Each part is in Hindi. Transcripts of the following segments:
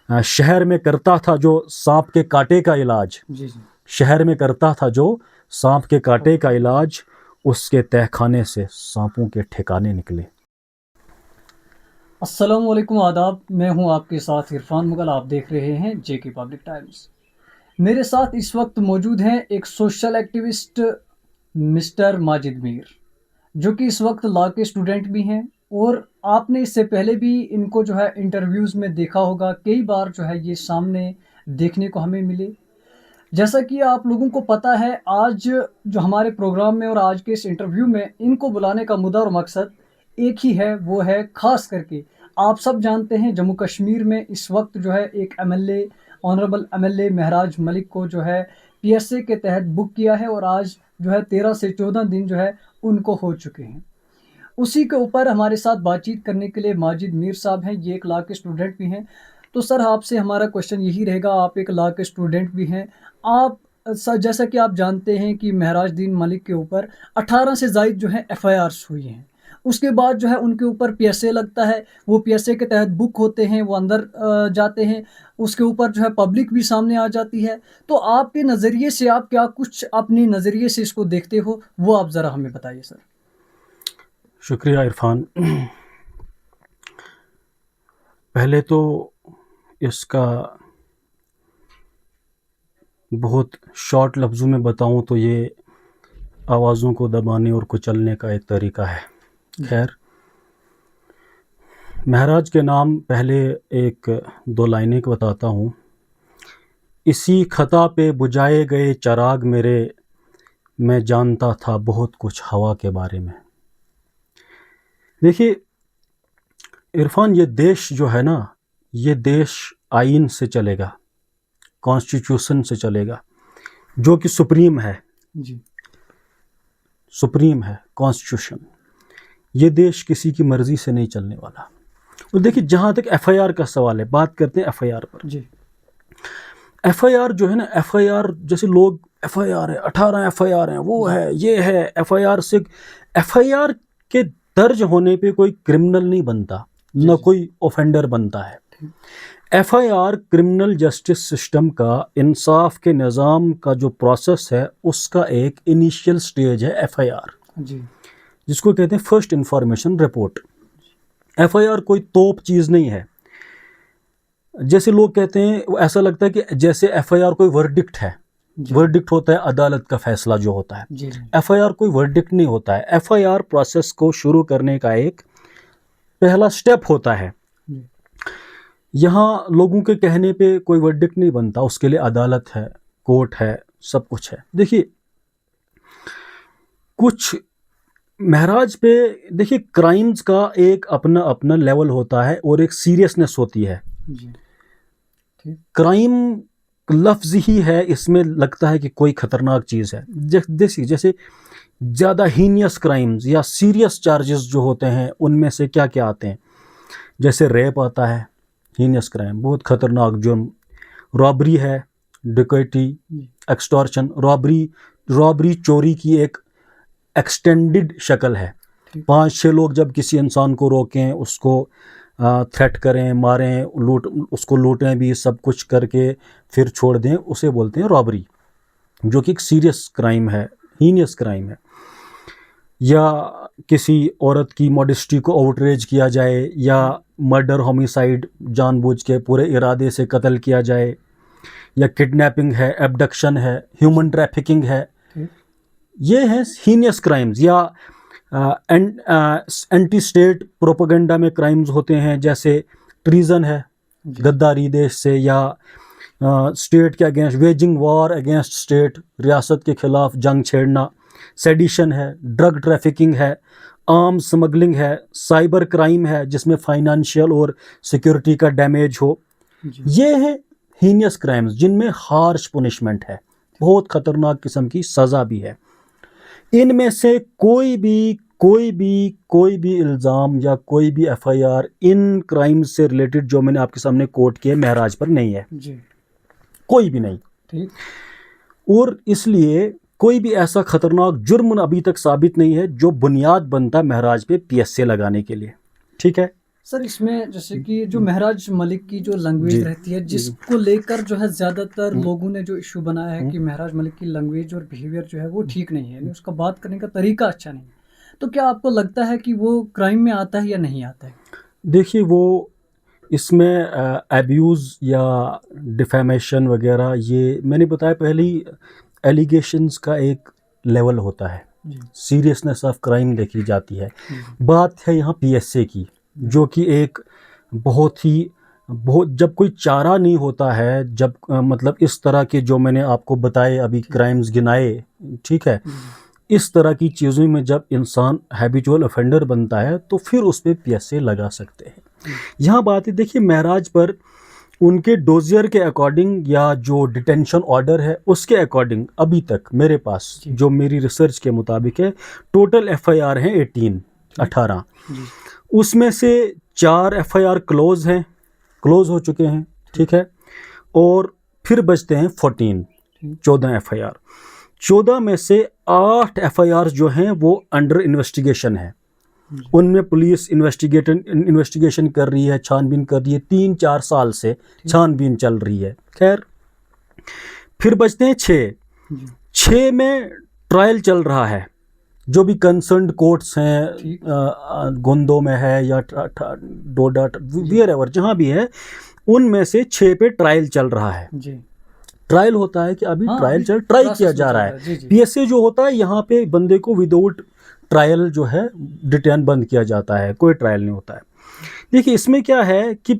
शहर में करता था जो सांप के कांटे का इलाज, जी जी। शहर में करता था जो सांप के कांटे का इलाज, उसके तहखाने से सांपों के ठिकाने निकले। अस्सलाम वालेकुम, आदाब। मैं हूं आपके साथ इरफान मुगल। आप देख रहे हैं जेके पब्लिक टाइम्स। मेरे साथ इस वक्त मौजूद हैं एक social activist mister Majid Mir, जो कि इस वक्त लॉ के स्टूडेंट भी हैं। और आपने इससे पहले भी इनको जो है इंटरव्यूज़ में देखा होगा, कई बार जो है ये सामने देखने को हमें मिले। जैसा कि आप लोगों को पता है, आज जो हमारे प्रोग्राम में और आज के इस इंटरव्यू में इनको बुलाने का मुद्दा और मकसद एक ही है, वो है ख़ास करके आप सब जानते हैं जम्मू कश्मीर में इस वक्त जो है एक एमएलए, ऑनरेबल एमएलए महराज मलिक को जो है पीएसए के तहत बुक किया है और आज जो है 13 से 14 दिन जो है उनको हो चुके हैं। उसी के ऊपर हमारे साथ बातचीत करने के लिए माजिद मीर साहब हैं, ये एक लॉ के स्टूडेंट भी हैं। तो सर, आपसे हमारा क्वेश्चन यही रहेगा, आप एक लॉ के स्टूडेंट भी हैं। आप सर, जैसा कि आप जानते हैं कि महराज दीन मलिक के ऊपर 18 से ज़ायद जो है एफआईआर्स हुई हैं। उसके बाद जो है उनके ऊपर पीएसए लगता है, वो पीएसए के तहत बुक होते हैं, वो अंदर जाते हैं। उसके ऊपर जो है पब्लिक भी सामने आ जाती है। तो आपके नज़रिए से आप क्या कुछ अपने नज़रिए से इसको देखते हो, वो आप ज़रा हमें बताइए सर। शुक्रिया इरफान। पहले तो इसका बहुत शॉर्ट लफ्ज़ों में बताऊं तो ये आवाज़ों को दबाने और कुचलने का एक तरीका है। खैर, महराज के नाम पहले एक दो लाइनें बताता हूँ। इसी खता पे बुझाए गए चराग मेरे, मैं जानता था बहुत कुछ हवा के बारे में। देखिए इरफान, ये देश जो है ना, ये देश आइन से चलेगा, कॉन्स्टिट्यूशन से चलेगा, जो कि सुप्रीम है। जी। सुप्रीम है कॉन्स्टिट्यूशन। ये देश किसी की मर्जी से नहीं चलने वाला। और देखिए, जहाँ तक एफआईआर का सवाल है, बात करते हैं एफआईआर पर। जी। एफआईआर जो है ना, एफआईआर जैसे लोग एफआईआर है, 18 एफआईआर हैं, वो है, ये है। एफआईआर से, एफआईआर के दर्ज होने पे कोई क्रिमिनल नहीं बनता, न कोई ऑफेंडर बनता है। एफआईआर क्रिमिनल जस्टिस सिस्टम का, इंसाफ के निज़ाम का जो प्रोसेस है, उसका एक इनिशियल स्टेज है एफआईआर, जी। जिसको कहते हैं फर्स्ट इंफॉर्मेशन रिपोर्ट। एफआईआर कोई तोप चीज़ नहीं है। जैसे लोग कहते हैं, ऐसा लगता है कि जैसे एफआईआर कोई वर्डिक्ट है। वर्डिक्ट होता है अदालत का फैसला जो होता है। एफआईआर कोई वर्डिक्ट नहीं होता है। एफआईआर प्रोसेस को शुरू करने का एक पहला स्टेप होता है। यहाँ लोगों के कहने पे कोई वर्डिक्ट नहीं बनता, उसके लिए अदालत है, कोर्ट है, सब कुछ है। देखिए, कुछ महराज पे देखिए, क्राइम्स का एक अपना अपना लेवल होता है और एक सीरियसनेस होती है। क्राइम लफ्ज़ ही है, इसमें लगता है कि कोई ख़तरनाक चीज़ है। जैसे ज़्यादा हीनियस क्राइम्स या सीरियस चार्जेस जो होते हैं, उनमें से क्या क्या आते हैं। जैसे रेप आता है, हीनियस क्राइम, बहुत ख़तरनाक जुर्म। रॉबरी है, डकैती, एक्सटॉर्शन। रॉबरी चोरी की एक एक्सटेंडेड शक्ल है। 5-6 लोग जब किसी इंसान को रोकें, उसको थ्रेट करें, मारें, उसको लूटें भी, सब कुछ करके फिर छोड़ दें, उसे बोलते हैं रॉबरी, जो कि एक सीरियस क्राइम है, हीनियस क्राइम है। या किसी औरत की मॉडेस्टी को आउटरेज किया जाए, या मर्डर, होमिसाइड, जानबूझ के पूरे इरादे से कत्ल किया जाए, या किडनैपिंग है, एब्डक्शन है, ह्यूमन ट्रैफिकिंग है, ये हैं हीनियस क्राइम्स। या एंटी स्टेट प्रोपेगेंडा में क्राइम्स होते हैं, जैसे ट्रीजन है, गद्दारी देश से, या स्टेट के against, waging war against state, रियासत के खिलाफ जंग छेड़ना। सेडिशन है, ड्रग ट्रैफिकिंग है, आर्म्स स्मगलिंग है, साइबर क्राइम है, जिसमें फाइनेंशियल और सिक्योरिटी का डैमेज हो। ये है हीनियस क्राइम्स, जिनमें हार्श पुनिशमेंट है, बहुत ख़तरनाक किस्म की सज़ा भी है। इनमें से कोई भी इल्ज़ाम या कोई भी एफआईआर इन क्राइम्स से रिलेटेड जो मैंने आपके सामने कोट किए, महराज पर नहीं है जी। कोई भी नहीं। ठीक। और इसलिए कोई भी ऐसा खतरनाक जुर्म अभी तक साबित नहीं है जो बुनियाद बनता महराज पे पीएसए लगाने के लिए। ठीक है, सर इसमें जैसे कि जो महराज मलिक की जो लैंग्वेज जी रहती है जिसको लेकर जो है ज़्यादातर लोगों ने जो इशू बनाया है कि महराज मलिक की लैंग्वेज और बिहेवियर जो है वो ठीक नहीं है, यानी उसका बात करने का तरीका अच्छा नहीं है। तो क्या आपको लगता है कि वो क्राइम में आता है या नहीं आता है? देखिए वो इसमें एब्यूज़ या डिफेमेशन वगैरह, ये मैंने बताया पहले ही, एलिगेशंस का एक लेवल होता है, जी सीरियसनेस ऑफ क्राइम देखी जाती है। जी बात है यहाँ पीएसए की, जो कि एक बहुत जब कोई चारा नहीं होता है, जब मतलब इस तरह के जो मैंने आपको बताए अभी क्राइम्स गिनाए, ठीक है, इस तरह की चीज़ों में जब इंसान हैबिचुअल ऑफेंडर बनता है तो फिर उस पर पीएसए लगा सकते हैं। यहाँ बात है, देखिए महराज पर उनके डोजियर के अकॉर्डिंग या जो डिटेंशन ऑर्डर है उसके अकॉर्डिंग अभी तक मेरे पास जी। जो मेरी रिसर्च के मुताबिक है, टोटल एफआईआर हैं 18। जी उसमें से 4 एफआईआर क्लोज हो चुके हैं, ठीक है, और फिर बचते हैं 14 एफआईआर। 14 में से 8 एफआईआर जो हैं वो अंडर इन्वेस्टिगेशन है, उनमें पुलिस इन्वेस्टिगेशन कर रही है, छानबीन कर रही है, 3-4 साल से छानबीन चल रही है। खैर, फिर बचते हैं 6 में ट्रायल चल रहा है, जो भी कंसर्न्ड कोर्ट्स हैं, गोंदो में है या डोडा, वेयर एवर जहाँ भी है, उनमें से 6 पे ट्रायल चल रहा है। जी ट्रायल होता है कि अभी हाँ, ट्रायल अभी ट्राई process किया में जा चल रहा रहा है। जी, है। जी। पीएसए जो होता है, यहाँ पे बंदे को विदाउट ट्रायल जो है डिटेन बंद किया जाता है, कोई ट्रायल नहीं होता है। देखिए इसमें क्या है कि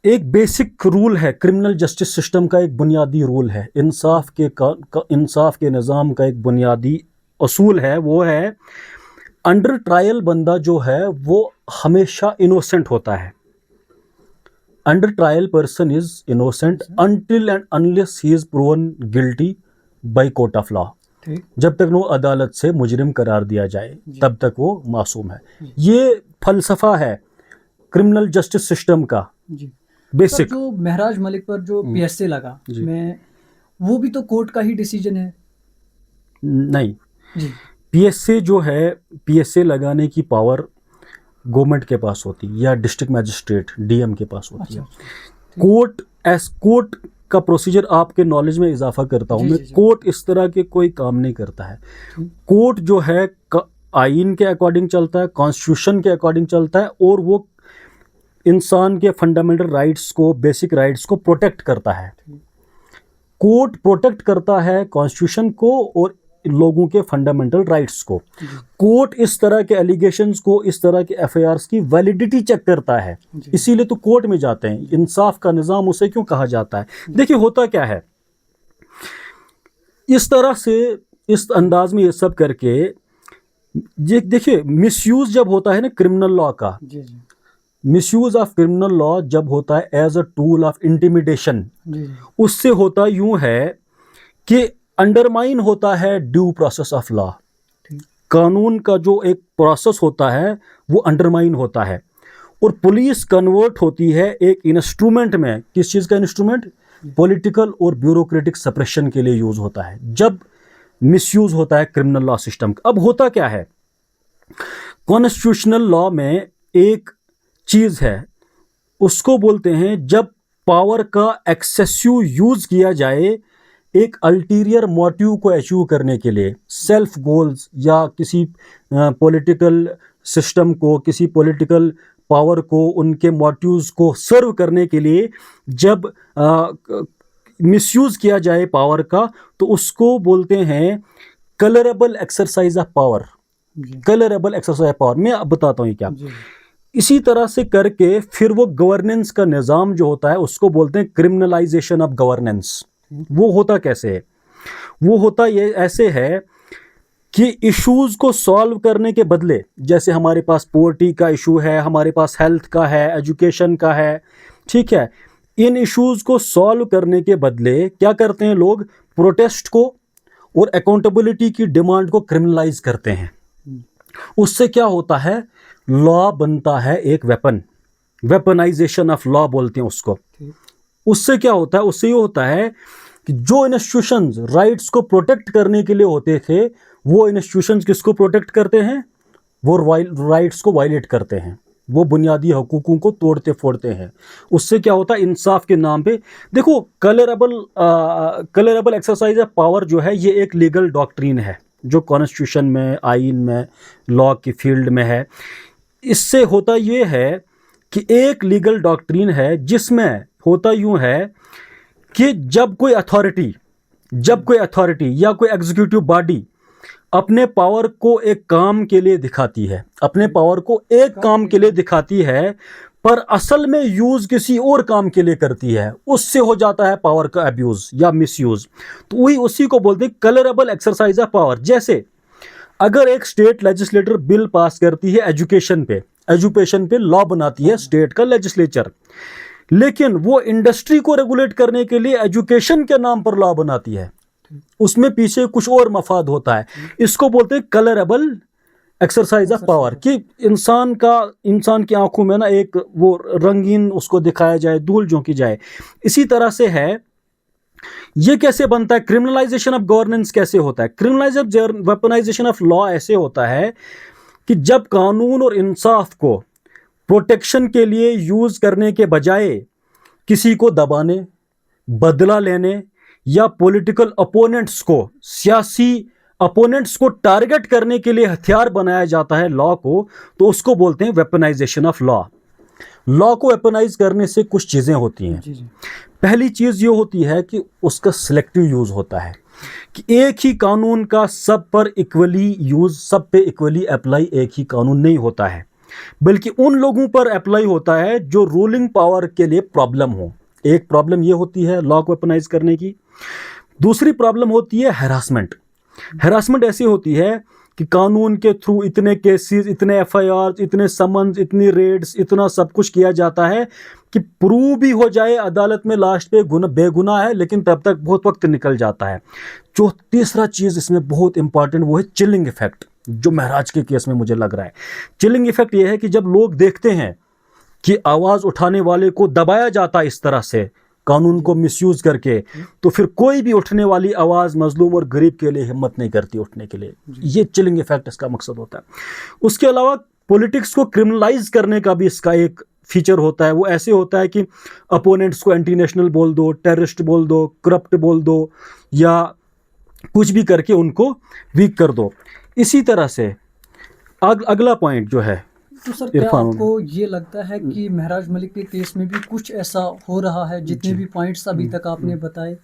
एक बेसिक रूल है, क्रिमिनल जस्टिस सिस्टम का एक बुनियादी रूल है, इंसाफ के निज़ाम का एक बुनियादी असूल है, वो है अंडर ट्रायल बंदा जो है वो हमेशा इनोसेंट होता है। Under trial person is innocent until and unless he is proven guilty by court of law. ठीक जब तक वो अदालत से मुजरिम करार दिया जाए तब तक वो मासूम है। ये फलसफा है क्रिमिनल जस्टिस सिस्टम का जी सर, बेसिक। जो महराज मलिक पर जो पीएसए लगा जी। मैं वो भी तो कोर्ट का ही डिसीजन है। नहीं, जी पीएसए जो है, पीएसए लगाने की पावर गवर्नमेंट के पास होती है या डिस्ट्रिक्ट मैजिस्ट्रेट डीएम के पास होती है। अच्छा कोर्ट का प्रोसीजर आपके नॉलेज में इजाफा करता हूँ जी, मैं। जी, जी। कोर्ट इस तरह के कोई काम नहीं करता है। कोर्ट जो है आइन के अकॉर्डिंग चलता है, कॉन्स्टिट्यूशन के अकॉर्डिंग चलता है, और वो इंसान के फंडामेंटल राइट्स को, बेसिक राइट्स को प्रोटेक्ट करता है। कोर्ट प्रोटेक्ट करता है कॉन्स्टिट्यूशन को और लोगों के फंडामेंटल राइट्स को। कोर्ट इस तरह के एलिगेशंस को, इस तरह के एफआईआर्स की वैलिडिटी चेक करता है, इसीलिए तो कोर्ट में जाते हैं। इंसाफ का निज़ाम उसे क्यों कहा जाता है? देखिए होता क्या है, इस तरह से, इस अंदाज में ये सब करके, ये देखिए मिसयूज जब होता है ना क्रिमिनल लॉ का, जी जी मिसयूज ऑफ क्रिमिनल लॉ जब होता है as a tool of intimidation, जी जी उससे होता यूं है कि अंडरमाइन होता है ड्यू प्रोसेस ऑफ लॉ। कानून का जो एक प्रोसेस होता है वो अंडरमाइन होता है, और पुलिस कन्वर्ट होती है एक इंस्ट्रूमेंट में। किस चीज़ का इंस्ट्रूमेंट? पॉलिटिकल और ब्यूरोक्रेटिक सप्रेशन के लिए यूज होता है जब मिसयूज होता है क्रिमिनल लॉ सिस्टम का। अब होता क्या है, कॉन्स्टिट्यूशनल लॉ में एक चीज है, उसको बोलते हैं जब पावर का एक्सेसिव यूज किया जाए एक अल्टीरियर मोटिव को अचीव करने के लिए, सेल्फ गोल्स या किसी पॉलिटिकल सिस्टम को, किसी पॉलिटिकल पावर को, उनके मोटिव्स को सर्व करने के लिए जब मिसयूज किया जाए पावर का, तो उसको बोलते हैं colourable exercise of power. Colourable exercise of power मैं अब बताता हूँ ये क्या। इसी तरह से करके फिर वो गवर्नेंस का निज़ाम जो होता है उसको बोलते हैं क्रिमिनलाइजेशन ऑफ गवर्नेंस। वो होता कैसे है? वो होता ये ऐसे है कि इश्यूज को सॉल्व करने के बदले, जैसे हमारे पास पोवर्टी का इशू है, हमारे पास हेल्थ का है, एजुकेशन का है, ठीक है, इन इश्यूज को सॉल्व करने के बदले क्या करते हैं लोग? प्रोटेस्ट को और अकाउंटेबिलिटी की डिमांड को क्रिमिनलाइज करते हैं। उससे क्या होता है? लॉ बनता है एक वेपन, वेपनाइजेशन ऑफ लॉ बोलते हैं उसको। उससे क्या होता है? उससे ये होता है कि जो इंस्टीट्यूशंस राइट्स को प्रोटेक्ट करने के लिए होते थे, वो इंस्टीट्यूशंस किसको प्रोटेक्ट करते हैं? वो राइट्स को वायलेट करते हैं। वो बुनियादी हकूकों को तोड़ते फोड़ते हैं। उससे क्या होता है, इंसाफ के नाम पे देखो, कलरेबल एक्सरसाइज ऑफ पावर जो है ये एक लीगल डॉक्ट्रीन है जो कॉन्स्टिट्यूशन में, आइन में, लॉ की फील्ड में है। इससे होता ये है कि एक लीगल डॉक्ट्रीन है जिसमें होता यूं है कि जब कोई अथॉरिटी या कोई एग्जीक्यूटिव बॉडी अपने पावर को एक काम के लिए दिखाती है, पर असल में यूज किसी और काम के लिए करती है, उससे हो जाता है पावर का अब्यूज या मिसयूज। तो वही उसी को बोलते हैं कलरेबल एक्सरसाइज ऑफ पावर। जैसे अगर एक स्टेट लेजिस्लेटर बिल पास करती है एजुकेशन पे लॉ बनाती है स्टेट का लेजिस्लेचर, लेकिन वो इंडस्ट्री को रेगुलेट करने के लिए एजुकेशन के नाम पर लॉ बनाती है, उसमें पीछे कुछ और मफाद होता है। इसको बोलते हैं कलरेबल एक्सरसाइज ऑफ पावर, कि इंसान की आंखों में ना एक वो रंगीन उसको दिखाया जाए, धूल झोंकी जाए। इसी तरह से है, ये कैसे बनता है, क्रिमिनलाइजेशन ऑफ गवर्नेंस कैसे होता है, वेपनाइजेशन ऑफ लॉ ऐसे होता है कि जब कानून और इंसाफ को प्रोटेक्शन के लिए यूज करने के बजाय किसी को दबाने, बदला लेने या पॉलिटिकल अपोनेंट्स को, सियासी अपोनेंट्स को टारगेट करने के लिए हथियार बनाया जाता है लॉ को, तो उसको बोलते हैं वेपनाइजेशन ऑफ लॉ। लॉ को वेपनाइज करने से कुछ चीजें होती हैं। पहली चीज ये होती है कि उसका सिलेक्टिव यूज होता है, कि एक ही कानून का सब पर इक्वली यूज, सब पे इक्वली अप्लाई एक ही कानून नहीं होता है, बल्कि उन लोगों पर अप्लाई होता है जो रूलिंग पावर के लिए प्रॉब्लम हो। एक प्रॉब्लम ये होती है लॉ को वेपनाइज करने की। दूसरी प्रॉब्लम होती है हैरासमेंट ऐसी होती है कि कानून के थ्रू इतने केसेस, इतने एफआईआर, इतने समन्स, इतनी रेड्स, इतना सब कुछ किया जाता है कि प्रूव भी हो जाए अदालत में लास्ट पे बेगुनाह है, लेकिन तब तक बहुत वक्त निकल जाता है। जो तीसरा चीज़ इसमें बहुत इंपॉर्टेंट वो है चिलिंग इफेक्ट, जो महराज के केस में मुझे लग रहा है। चिलिंग इफेक्ट ये है कि जब लोग देखते हैं कि आवाज़ उठाने वाले को दबाया जाता है इस तरह से कानून को मिसयूज करके, तो फिर कोई भी उठने वाली आवाज़ मजलूम और गरीब के लिए हिम्मत नहीं करती उठने के लिए। ये चिलिंग इफेक्ट इसका मकसद होता है। उसके अलावा पॉलिटिक्स को क्रिमिनलाइज करने का भी इसका एक फीचर होता है। वो ऐसे होता है कि अपोनेंट्स को एंटी नेशनल बोल दो, टेररिस्ट बोल दो, करप्ट बोल दो, या कुछ भी करके उनको वीक कर दो। इसी तरह से अगला पॉइंट जो है, तो सर क्या आपको ये लगता है कि महराज मलिक के केस में भी कुछ ऐसा हो रहा है? जितने भी पॉइंट्स अभी तक आपने बताए,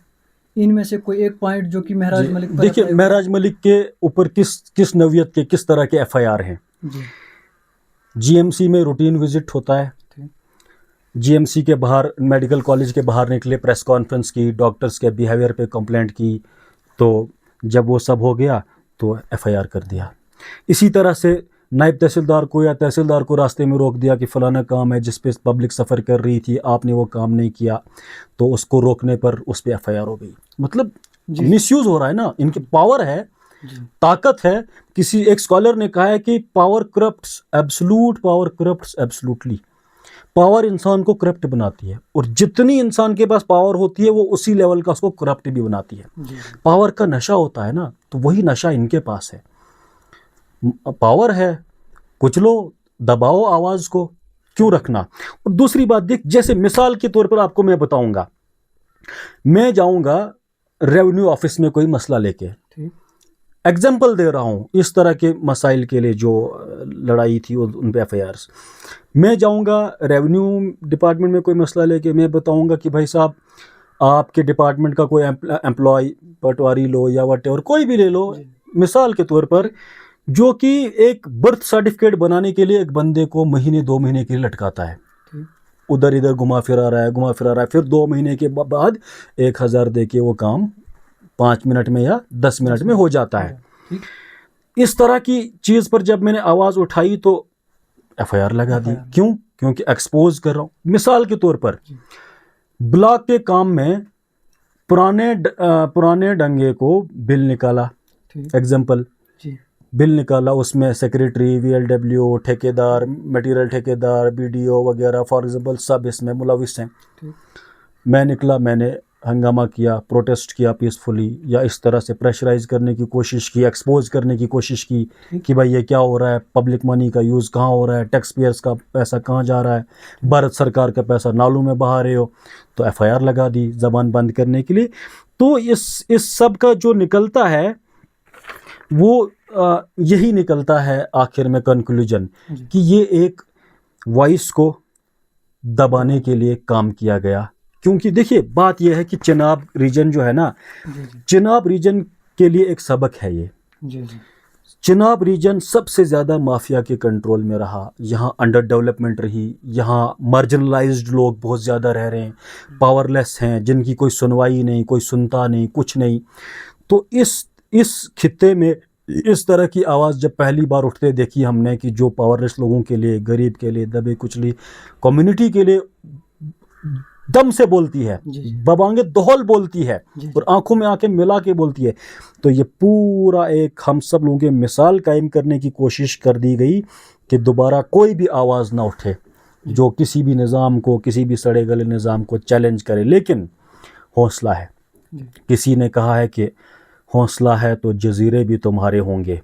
इनमें से कोई एक पॉइंट जो कि महराज मलिक पर देखिए, महराज मलिक के ऊपर किस नौयत के, किस तरह के एफआईआर हैं। जीएमसी में रूटीन विजिट होता है, जीएमसी के बाहर, मेडिकल कॉलेज के बाहर निकले, प्रेस कॉन्फ्रेंस की, डॉक्टर्स के बिहेवियर पे कंप्लेंट की, तो जब वो सब हो गया तो एफआईआर कर दिया। इसी तरह से नायब तहसीलदार को या तहसीलदार को रास्ते में रोक दिया कि फलाना काम है जिस पे पब्लिक सफ़र कर रही थी, आपने वो काम नहीं किया, तो उसको रोकने पर उस पर एफआईआर हो गई। मतलब मिसयूज हो रहा है ना, इनकी पावर है, ताकत है। किसी एक स्कॉलर ने कहा है कि पावर करप्ट्स एब्सोल्युटली। पावर इंसान को करप्ट बनाती है, और जितनी इंसान के पास पावर होती है वो उसी लेवल का उसको करप्ट भी बनाती है। पावर का नशा होता है ना, तो वही नशा इनके पास है। पावर है, कुछ लो, दबाओ आवाज को, क्यों रखना। और दूसरी बात देख, जैसे मिसाल के तौर पर आपको मैं बताऊंगा, मैं जाऊंगा रेवेन्यू ऑफिस में कोई मसला लेके, एग्जाम्पल दे रहा हूं इस तरह के मसाइल के लिए जो लड़ाई थी उन पे एफआईआर्स। मैं जाऊंगा रेवेन्यू डिपार्टमेंट में कोई मसला लेके, मैं बताऊंगा कि भाई साहब, आपके डिपार्टमेंट का कोई एम्प्लॉय, पटवारी लो या वटेवर, कोई भी ले लो, मिसाल के तौर पर, जो कि एक बर्थ सर्टिफिकेट बनाने के लिए एक बंदे को महीने 2 महीने के लिए लटकाता है, उधर इधर घुमा फिरा रहा है, फिर 2 महीने के बाद 1000 दे के वो काम 5 मिनट में या 10 मिनट में हो जाता है। इस तरह की चीज़ पर जब मैंने आवाज़ उठाई तो एफआईआर लगा दी। क्यों? क्योंकि एक्सपोज कर रहा हूँ। मिसाल के तौर पर ब्लॉक के काम में पुराने डंगे को बिल निकाला, एग्जाम्पल बिल निकाला, उसमें सेक्रेटरी, वीएलडब्ल्यू, ठेकेदार, मटेरियल ठेकेदार, बीडीओ वगैरह फॉर एग्जाम्पल सब इसमें मुलविस हैं। मैं निकला, मैंने हंगामा किया, प्रोटेस्ट किया पीसफुली, या इस तरह से प्रेशराइज करने की कोशिश की, एक्सपोज करने की कोशिश की कि भाई ये क्या हो रहा है, पब्लिक मनी का यूज़ कहाँ हो रहा है, टैक्स पेयर्स का पैसा कहाँ जा रहा है, भारत सरकार का पैसा नालों में बहा रहे हो, तो एफआईआर लगा दी ज़बान बंद करने के लिए। तो इस सब का जो निकलता है वो यही निकलता है आखिर में कंक्लूजन, कि ये एक वॉइस को दबाने के लिए काम किया गया। क्योंकि देखिए बात यह है कि चिनाब रीजन जो है ना, चिनाब रीजन के लिए एक सबक है ये। चिनाब रीजन सबसे ज़्यादा माफिया के कंट्रोल में रहा, यहाँ अंडर डेवलपमेंट रही, यहाँ मार्जिनलाइज्ड लोग बहुत ज़्यादा रह रहे हैं, पावरलेस हैं, जिनकी कोई सुनवाई नहीं, कोई सुनता नहीं, कुछ नहीं। तो इस खित्ते में इस तरह की आवाज़ जब पहली बार उठते देखी हमने, कि जो पावरलेस लोगों के लिए, गरीब के लिए, दबे कुचली कम्युनिटी के लिए दम से बोलती है, बबांगे दोहल बोलती है और आंखों में आंखें मिला के बोलती है, तो ये पूरा एक हम सब लोगों के मिसाल कायम करने की कोशिश कर दी गई कि दोबारा कोई भी आवाज़ ना उठे जो किसी भी निज़ाम को, किसी भी सड़े गले निज़ाम को चैलेंज करे। लेकिन हौसला है, किसी ने कहा है कि हौसला है तो जजीरे भी तुम्हारे होंगे,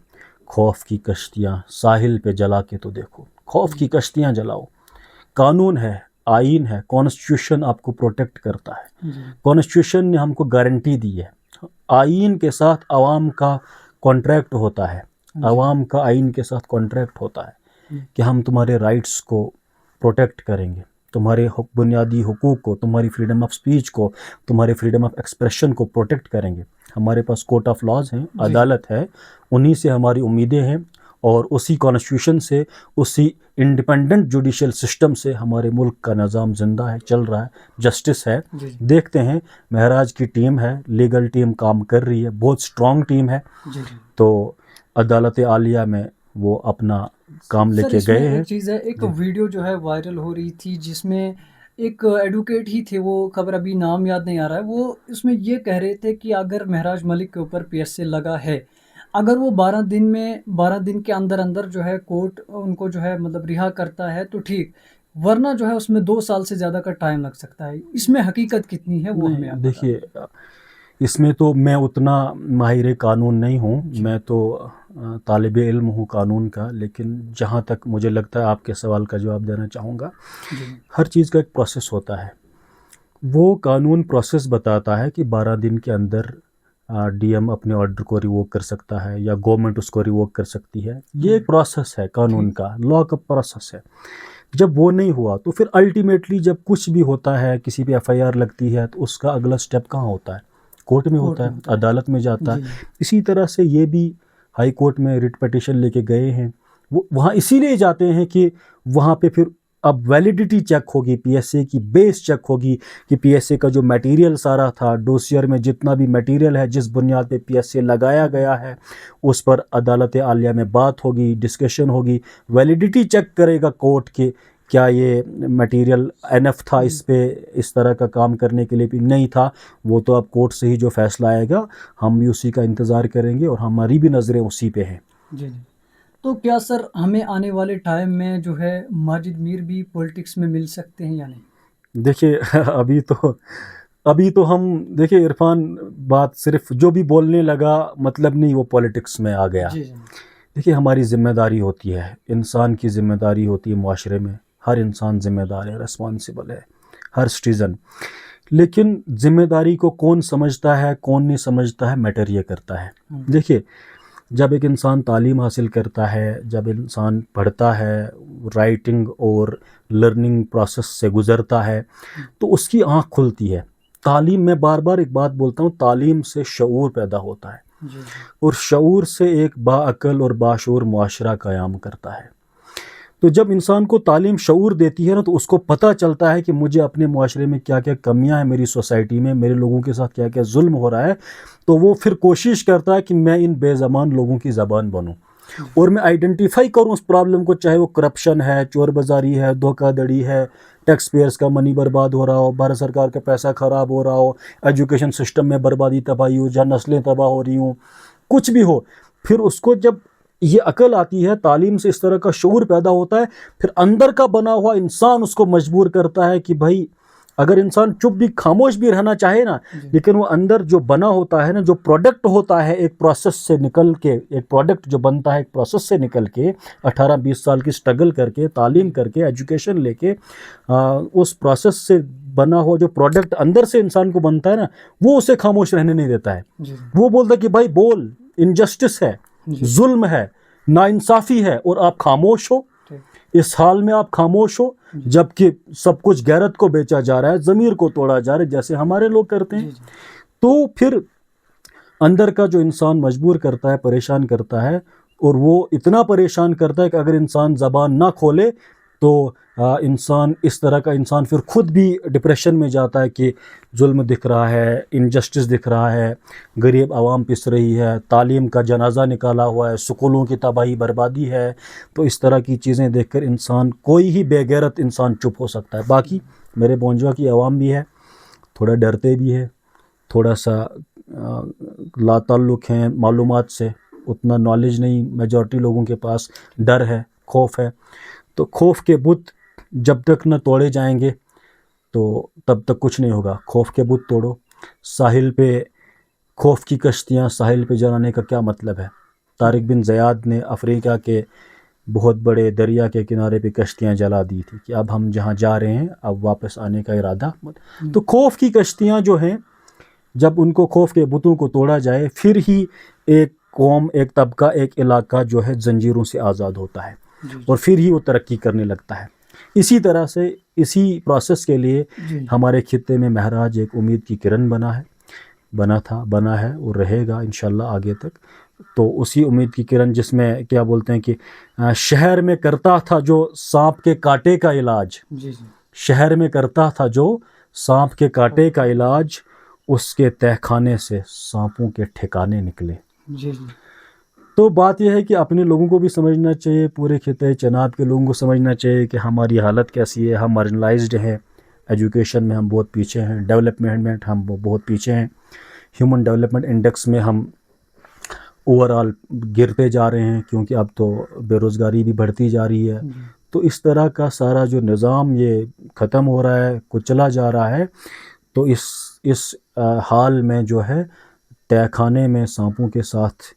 खौफ की कश्तियाँ साहिल पे जला के तो देखो। खौफ की कश्तियाँ जलाओ, कानून है, आइन है, कॉन्स्टिट्यूशन आपको प्रोटेक्ट करता है, कॉन्स्टिट्यूशन ने हमको गारंटी दी है, आइन के साथ आवाम का कॉन्ट्रैक्ट होता है, आवाम का आइन के साथ कॉन्ट्रैक्ट होता है कि हम तुम्हारे राइट्स को प्रोटेक्ट करेंगे, तुम्हारे बुनियादी हुकूक को, तुम्हारी फ्रीडम ऑफ स्पीच को, तुम्हारे फ्रीडम ऑफ एक्सप्रेशन को प्रोटेक्ट करेंगे। हमारे पास कोर्ट ऑफ लॉज हैं, अदालत है, उन्हीं से हमारी उम्मीदें हैं और उसी कॉन्स्टिट्यूशन से, उसी इंडिपेंडेंट जुडिशियल सिस्टम से हमारे मुल्क का निज़ाम ज़िंदा है, चल रहा है, जस्टिस है। देखते हैं, महराज की टीम है, लीगल टीम काम कर रही है, बहुत स्ट्रॉन्ग टीम है। तो अदालत आलिया में वो अपना काम लेके गए हैं। एक चीज़ है, एक वीडियो जो है वायरल हो रही थी जिसमें एक एडवोकेट ही थे, वो खबर अभी नाम याद नहीं आ रहा है, वो इसमें ये कह रहे थे कि अगर महराज मलिक के ऊपर पीएसए लगा है, अगर वो 12 दिन के अंदर अंदर जो है कोर्ट उनको जो है मतलब रिहा करता है तो ठीक, वरना जो है उसमें 2 साल से ज़्यादा का टाइम लग सकता है। इसमें हकीकत कितनी है वो हमें देखिए, इसमें तो मैं उतना माहिर कानून नहीं हूँ, मैं तो तालिब इल्म हूँ कानून का, लेकिन जहाँ तक मुझे लगता है आपके सवाल का जवाब देना चाहूँगा। हर चीज़ का एक प्रोसेस होता है, वो कानून प्रोसेस बताता है कि 12 दिन के अंदर डीएम अपने ऑर्डर को रिवोक कर सकता है या गवर्नमेंट उसको रिवोक कर सकती है। ये एक प्रोसेस है कानून का, लॉ का प्रोसेस है। जब वो नहीं हुआ तो फिर अल्टीमेटली जब कुछ भी होता है, किसी पे एफआईआर लगती है, तो उसका अगला स्टेप कहाँ होता है? कोर्ट में होता है, अदालत में जाता है। इसी तरह से ये भी हाई कोर्ट में रिट पिटीशन लेके गए हैं, वो वहाँ इसीलिए जाते हैं कि वहाँ पे फिर अब वैलिडिटी चेक होगी, पीएसए की बेस चेक होगी कि पीएसए का जो मटेरियल सारा था, डोसियर में जितना भी मटेरियल है, जिस बुनियाद पे पीएसए लगाया गया है, उस पर अदालत आलिया में बात होगी, डिस्कशन होगी, वैलिडिटी चेक करेगा कोर्ट के क्या ये मटेरियल एनफ था इस पे, इस तरह का काम करने के लिए भी नहीं था। वो तो अब कोर्ट से ही जो फैसला आएगा, हम भी उसी का इंतज़ार करेंगे और हमारी भी नज़रें उसी पे हैं। जी। तो क्या सर हमें आने वाले टाइम में जो है माजिद मीर भी पॉलिटिक्स में मिल सकते हैं या नहीं? देखिए अभी तो हम देखिए इरफान, बात सिर्फ जो भी बोलने लगा मतलब नहीं वो पॉलिटिक्स में आ गया। देखिए हमारी जिम्मेदारी होती है, इंसान की जिम्मेदारी होती है माशरे में, हर इंसान जिम्मेदार है, रिस्पॉन्सिबल है, हर सिटीज़न। लेकिन जिम्मेदारी को कौन समझता है, कौन नहीं समझता है, मैटर ये करता है। देखिए जब एक इंसान तालीम हासिल करता है, जब इंसान पढ़ता है, राइटिंग और लर्निंग प्रोसेस से गुज़रता है, तो उसकी आँख खुलती है। तालीम, मैं बार बार एक बात बोलता हूँ, तालीम से शऊर पैदा होता है और शऊर से एक बाअक़ल और बाशऊर मुआशरा क़याम करता है। तो जब इंसान को तालीम शऊर देती है ना, तो उसको पता चलता है कि मुझे अपने मुआशरे में क्या क्या कमियां हैं, मेरी सोसाइटी में मेरे लोगों के साथ क्या क्या जुल्म हो रहा है। तो वो फिर कोशिश करता है कि मैं इन बेज़बान लोगों की ज़बान बनूं और मैं आइडेंटिफाई करूं उस प्रॉब्लम को, चाहे वो करप्शन है, चोर बाज़ारी है, धोखाधड़ी है, टैक्स पेयर्स का मनी बर्बाद हो रहा हो, भारत सरकार का पैसा ख़राब हो रहा हो, एजुकेशन सिस्टम में बर्बादी तबाही हो, जहाँ नस्लें तबाह हो रही हों, कुछ भी हो। फिर उसको जब ये अकल आती है, तालीम से इस तरह का शऊर पैदा होता है, फिर अंदर का बना हुआ इंसान उसको मजबूर करता है कि भाई अगर इंसान चुप भी खामोश भी रहना चाहे ना, जी। लेकिन वो अंदर जो बना होता है ना, जो प्रोडक्ट होता है एक प्रोसेस से निकल के, एक प्रोडक्ट जो बनता है एक प्रोसेस से निकल के, 18-20 साल की स्ट्रगल करके, तालीम करके, एजुकेशन लेके, उस प्रोसेस से बना हुआ जो प्रोडक्ट अंदर से इंसान को बनता है ना, वो उसे खामोश रहने नहीं देता है। जी वो बोलता है कि भाई बोल, इनजस्टिस है, जी। जुल्म है, नाइंसाफी है, और आप खामोश हो। ठीक। इस हाल में आप खामोश हो, जबकि सब कुछ गैरत को बेचा जा रहा है, ज़मीर को तोड़ा जा रहा है, जैसे हमारे लोग करते जी हैं। जी। तो फिर अंदर का जो इंसान मजबूर करता है, परेशान करता है, और वो इतना परेशान करता है कि अगर इंसान ज़बान ना खोले तो इंसान, इस तरह का इंसान फिर खुद भी डिप्रेशन में जाता है कि जुल्म दिख रहा है, इनजस्टिस दिख रहा है, गरीब आवाम पिस रही है, तालीम का जनाजा निकाला हुआ है, स्कूलों की तबाही बर्बादी है। तो इस तरह की चीज़ें देखकर इंसान, कोई ही बेगैरत इंसान चुप हो सकता है। बाकी मेरे बोंजवा की आवाम भी है, थोड़ा डरते भी है, थोड़ा सा लाताल्लुक़ हैं मालूमात से, उतना नॉलेज नहीं मेजॉरिटी लोगों के पास, डर है, खौफ है। तो खौफ के बुत जब तक न तोड़े जाएंगे तो तब तक कुछ नहीं होगा। खौफ के बुत तोड़ो। साहिल पे खौफ की कश्तियाँ साहिल पे जलाने का क्या मतलब है? तारिक बिन ज़ियाद ने अफ्रीका के बहुत बड़े दरिया के किनारे पे कश्तियाँ जला दी थी कि अब हम जहाँ जा रहे हैं अब वापस आने का इरादा मत। तो खौफ की कश्तियाँ जो हैं, जब उनको खौफ के बुतों को तोड़ा जाए, फिर ही एक कौम, एक तबका, एक इलाका जो है जंजीरों से आज़ाद होता है, और फिर ही वो तरक्की करने लगता है। इसी तरह से, इसी प्रोसेस के लिए जी हमारे खित्ते में महराज एक उम्मीद की किरण बना है, बना था, बना है और रहेगा इंशाल्लाह आगे तक। तो उसी उम्मीद की किरण जिसमें क्या बोलते हैं कि शहर में करता था जो सांप के कांटे का इलाज, जी जी। शहर में करता था जो सांप के कांटे का इलाज, उसके तहखाने से सांपों के ठिकाने निकले। जी जी। तो बात यह है कि अपने लोगों को भी समझना चाहिए, पूरे खित्ते चनाब के लोगों को समझना चाहिए कि हमारी हालत कैसी है। हम मार्जिनलाइज्ड हैं, एजुकेशन में हम बहुत पीछे हैं, डेवलपमेंट में हम बहुत पीछे हैं, ह्यूमन डेवलपमेंट इंडेक्स में हम ओवरऑल गिरते जा रहे हैं, क्योंकि अब तो बेरोज़गारी भी बढ़ती जा रही है। तो इस तरह का सारा जो निज़ाम ये ख़त्म हो रहा है, कुचला जा रहा है। तो इस हाल में जो है, तहखाने में सांपों के साथ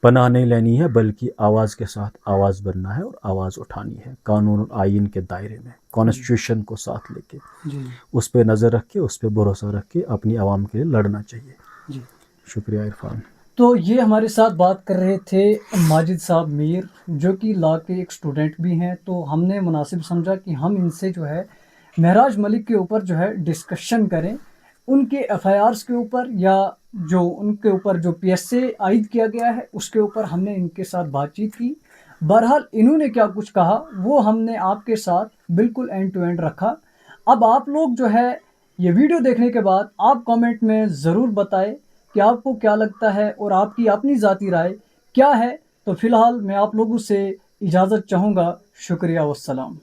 पनाह नहीं लेनी है, बल्कि आवाज़ के साथ आवाज़ बनना है और आवाज़ उठानी है, कानून और आइन के दायरे में, कॉन्स्टिट्यूशन को साथ लेके, जी उस पर नज़र रख के, उस पर भरोसा रख के अपनी आवाम के लिए लड़ना चाहिए। जी। शुक्रिया इरफान। तो ये हमारे साथ बात कर रहे थे माजिद साहब मीर, जो कि लॉ के एक स्टूडेंट भी हैं। तो हमने मुनासिब समझा कि हम इनसे जो है महराज मलिक के ऊपर जो है डिस्कशन करें, उनके एफआईआर्स के ऊपर, या जो उनके ऊपर जो पीएसए आयद किया गया है उसके ऊपर हमने इनके साथ बातचीत की। बहरहाल इन्होंने क्या कुछ कहा वो हमने आपके साथ बिल्कुल एंड टू एंड रखा। अब आप लोग जो है ये वीडियो देखने के बाद आप कमेंट में ज़रूर बताएं कि आपको क्या लगता है और आपकी अपनी ज़ाती राय क्या है। तो फिलहाल मैं आप लोगों से इजाज़त चाहूँगा। शुक्रिया, वस्सलाम।